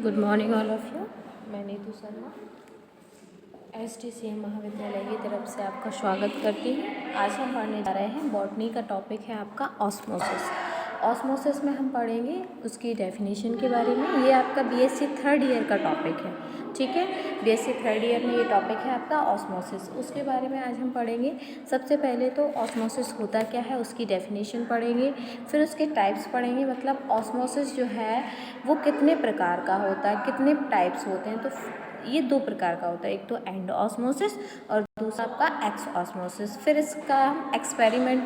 Good morning all of you. मैं Neetu Sharma STCM महाविद्यालय की तरफ से आपका स्वागत करती हूँ। आज हम पढ़ने जा रहे हैं बॉटनी का टॉपिक है आपका ऑस्मोसिस। ऑस्मोसिस में हम पढ़ेंगे उसकी डेफिनेशन के बारे में। ये आपका BSc थर्ड ईयर का टॉपिक है, ठीक है। BSc थर्ड ईयर में ये टॉपिक है आपका ऑस्मोसिस। उसके बारे में आज हम पढ़ेंगे। सबसे पहले तो ऑस्मोसिस होता क्या है उसकी डेफिनेशन पढ़ेंगे, फिर उसके टाइप्स पढ़ेंगे, मतलब ऑस्मोसिस जो है वो कितने प्रकार का होता है, कितने टाइप्स होते हैं। तो ये दो प्रकार का होता है, एक तो एंड ऑस्मोसिस और दूसरा आपका एक्स ऑस्मोसिस। फिर इसका हम एक्सपेरिमेंट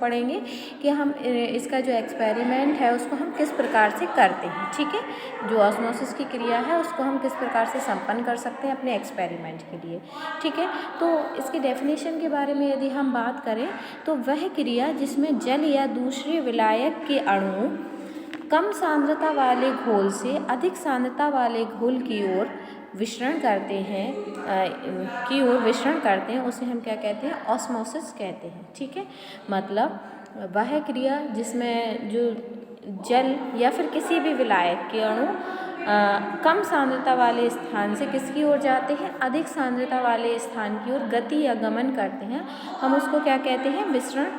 पढ़ेंगे कि हम इसका जो एक्सपेरिमेंट है उसको हम किस प्रकार से करते हैं, ठीक है। जो ऑस्मोसिस की क्रिया है उसको हम किस प्रकार से संपन्न कर सकते हैं अपने एक्सपेरिमेंट के लिए, ठीक है। तो इसकी डेफिनेशन के बारे में यदि हम बात करें तो वह क्रिया जिसमें जल या दूसरे विलायक के अणु कम सांद्रता वाले घोल से अधिक सांद्रता वाले घोल की ओर विचरण करते हैं उसे हम क्या कहते हैं, ऑस्मोसिस कहते हैं, ठीक है। मतलब वह क्रिया जिसमें जो जल या फिर किसी भी विलायक के अणु कम सांद्रता वाले स्थान से किसकी ओर जाते हैं, अधिक सांद्रता वाले स्थान की ओर गति या गमन करते हैं, हम उसको क्या कहते हैं, विचरण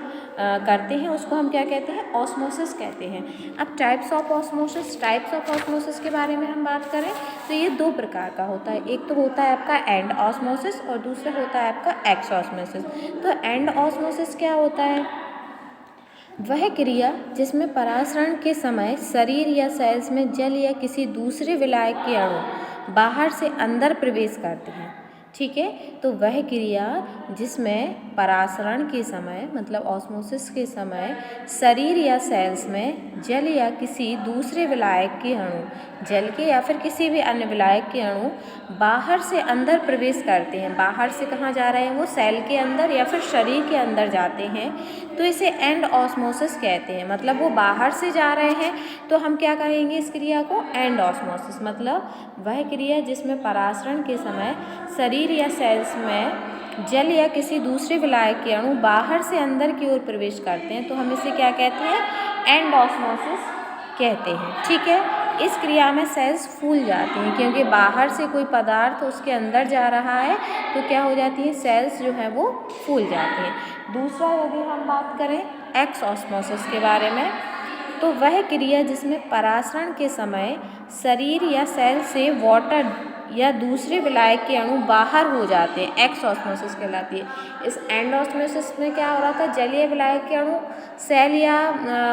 करते हैं, उसको हम क्या कहते हैं, ऑस्मोसिस कहते हैं। अब टाइप्स ऑफ ऑस्मोसिस के बारे में हम बात करें तो ये दो प्रकार का होता है। एक तो होता है आपका एंड ऑस्मोसिस और दूसरा होता है आपका एक्स ऑस्मोसिस। तो एंड ऑस्मोसिस क्या होता है, वह क्रिया जिसमें परासरण के समय शरीर या सेल्स में जल या किसी दूसरे विलायक के अणु बाहर से अंदर प्रवेश करते हैं, ठीक है। तो वह क्रिया जिसमें परासरण के समय मतलब ऑस्मोसिस के समय शरीर या सेल्स में जल या किसी दूसरे विलायक के अणु, जल के या फिर किसी भी अन्य विलायक के अणु बाहर से अंदर प्रवेश करते हैं। बाहर से कहाँ जा रहे हैं, वो सेल के अंदर या फिर शरीर के अंदर जाते हैं, तो इसे एंड ऑस्मोसिस कहते हैं। मतलब वो बाहर से जा रहे हैं तो हम क्या कहेंगे इस क्रिया को, एंड ऑस्मोसिस। मतलब वह क्रिया जिसमें परासरण के समय शरीर या सेल्स में जल या किसी दूसरे विलायक के अणु बाहर से अंदर की ओर प्रवेश करते हैं, तो हम इसे क्या कहते हैं, एंड ऑस्मोसिस कहते हैं, ठीक है। इस क्रिया में सेल्स फूल जाती हैं क्योंकि बाहर से कोई पदार्थ उसके अंदर जा रहा है, तो क्या हो जाती है, सेल्स जो है वो फूल जाती हैं। दूसरा यदि हम बात करें एक्स ऑस्मोसिस के बारे में, तो वह क्रिया जिसमें परासरण के समय शरीर या सेल से वाटर या दूसरे विलायक के अणु बाहर हो जाते हैं, एक्स ऑस्मोसिस कहलाती है। इस एंड ऑस्मोसिस में क्या हो रहा था, जलीय विलायक के अणु सेल या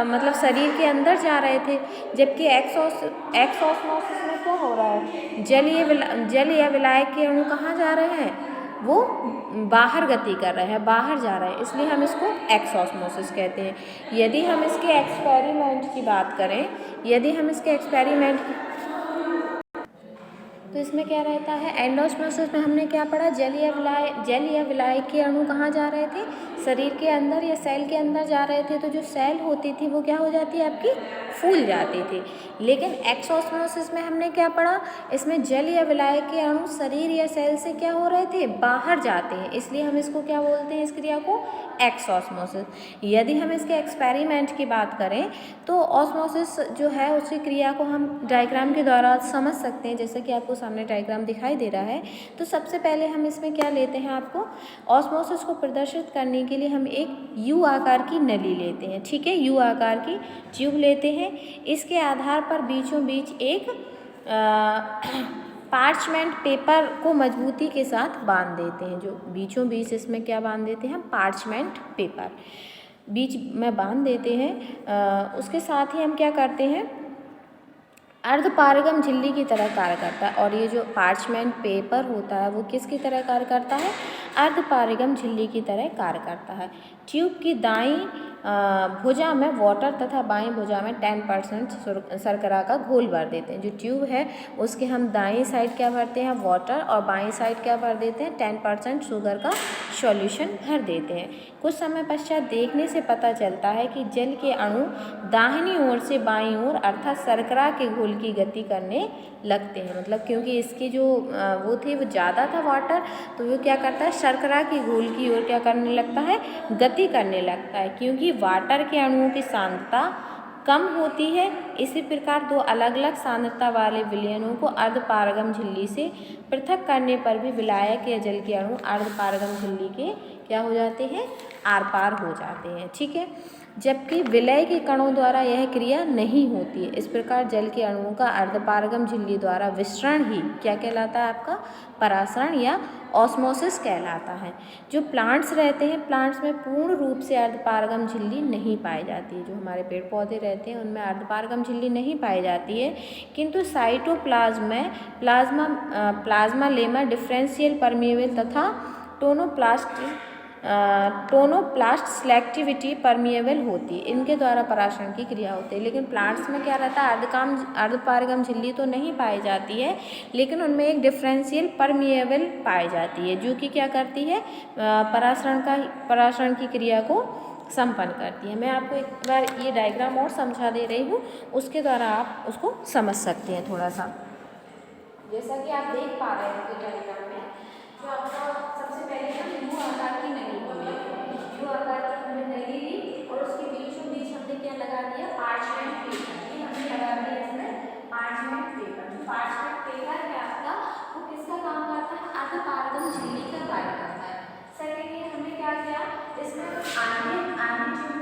मतलब शरीर के अंदर जा रहे थे, जबकि एक्स ऑस्मोसिस में क्या हो रहा है, जल या विलायक के अणु कहाँ जा रहे हैं, वो बाहर गति कर रहे हैं, बाहर जा रहे हैं, इसलिए हम इसको एक्स ऑस्मोसिस कहते हैं। यदि हम इसके एक्सपेरिमेंट की बात करें, तो इसमें क्या रहता है, एंडोस्मोसिस में हमने क्या पढ़ा, जल या विलायक के अणु कहाँ जा रहे थे, शरीर के अंदर या सेल के अंदर जा रहे थे, तो जो सेल होती थी वो क्या हो जाती है, आपकी फूल जाती थी। लेकिन एक्सोस्मोसिस में हमने क्या पढ़ा, इसमें जल या विलायक के अणु शरीर या सेल से क्या हो रहे थे, बाहर जाते हैं, इसलिए हम इसको क्या बोलते हैं, इस क्रिया को एक्सोस्मोसिस। यदि हम इसके एक्सपेरिमेंट की बात करें तो ऑस्मोसिस जो है उसी क्रिया को हम डायग्राम के द्वारा समझ सकते हैं, जैसे कि आपको सामने डायग्राम दिखाई दे रहा है। तो सबसे पहले हम इसमें क्या लेते हैं, आपको ऑस्मोसिस को प्रदर्शित करने के लिए हम एक यू आकार की नली लेते हैं, ठीक है। यू आकार की ट्यूब लेते हैं, इसके आधार पर बीचों बीच एक पार्चमेंट पेपर को मजबूती के साथ बांध देते हैं। जो बीचों बीच इसमें क्या बांध देते हैं, हम पार्चमेंट पेपर बीच में बांध देते हैं। उसके साथ ही हम क्या करते हैं, अर्धपारगम झिल्ली की तरह कार्य करता है। और ये जो पार्चमेंट पेपर होता है वो किसकी तरह कार्य करता है, अर्धपारगम झिल्ली की तरह कार्य करता है। ट्यूब की दाईं भुजा में वाटर तथा बाईं भुजा में 10% शर्करा का घोल भर देते हैं। जो ट्यूब है उसके हम दाईं साइड क्या भरते हैं, वाटर, और बाईं साइड क्या भर देते हैं, 10% शुगर का सॉल्यूशन भर देते हैं। कुछ समय पश्चात देखने से पता चलता है कि जल के अणु दाहिनी ओर से बाईं ओर अर्थात शर्करा के घोल की गति करने लगते हैं। मतलब क्योंकि इसकी जो वो थी वो ज़्यादा था वाटर, तो वो क्या करता है, शर्करा की घोल की ओर क्या करने लगता है, गति करने लगता है। क्योंकि वाटर के अणुओं की सांद्रता कम होती है। इसी प्रकार दो अलग अलग सांद्रता वाले विलयनों को अर्धपारगम झिल्ली से पृथक करने पर भी विलायक या जल के अणु अर्धपारगम झिल्ली के क्या हो जाते हैं, आर पार हो जाते हैं। ठीक है, जबकि विलय के कणों द्वारा यह क्रिया नहीं होती है। इस प्रकार जल के अणुओं का अर्धपारगम झिल्ली द्वारा विसरण ही क्या कहलाता है, आपका परासरण या ऑस्मोसिस कहलाता है। जो प्लांट्स रहते हैं, प्लांट्स में पूर्ण रूप से अर्धपारगम झिल्ली नहीं पाई जाती है। जो हमारे पेड़ पौधे रहते हैं उनमें अर्धपारगम झिल्ली नहीं पाई जाती है, किंतु साइटोप्लाज्म में प्लाज्मा लेमा डिफरेंशियल परमिएबल तथा टोनोप्लास्ट सेलेक्टिविटी परमिएबल होती है। इनके द्वारा परासरण की क्रिया होती है। लेकिन प्लांट्स में क्या रहता है, अर्धपारगम झिल्ली तो नहीं पाई जाती है, लेकिन उनमें एक डिफरेंशियल परमिएबल पाई जाती है, जो कि क्या करती है, परासरण की क्रिया को संपन्न करती है। मैं आपको एक बार ये डायग्राम और समझा दे रही हूँ, उसके द्वारा आप उसको समझ सकते हैं थोड़ा सा। जैसा कि आप देख पा रहे हैं डायग्राम में, जो आपका सबसे पहले यू आकार की नली होगी, यू आकार की हमने नली ली और उसके बीचों बीच हमने क्या लगा दिया, पार्चमेंट पेपर। ये हमने लगा दिया इसमें पार्चमेंट पेपर। जो पार्चमेंट पेपर है आपका, वो किसका काम करता है, अर्धपारगम झिल्ली का कार्य करता है। सेकेंडली हमने क्या किया, इसमें आगे जो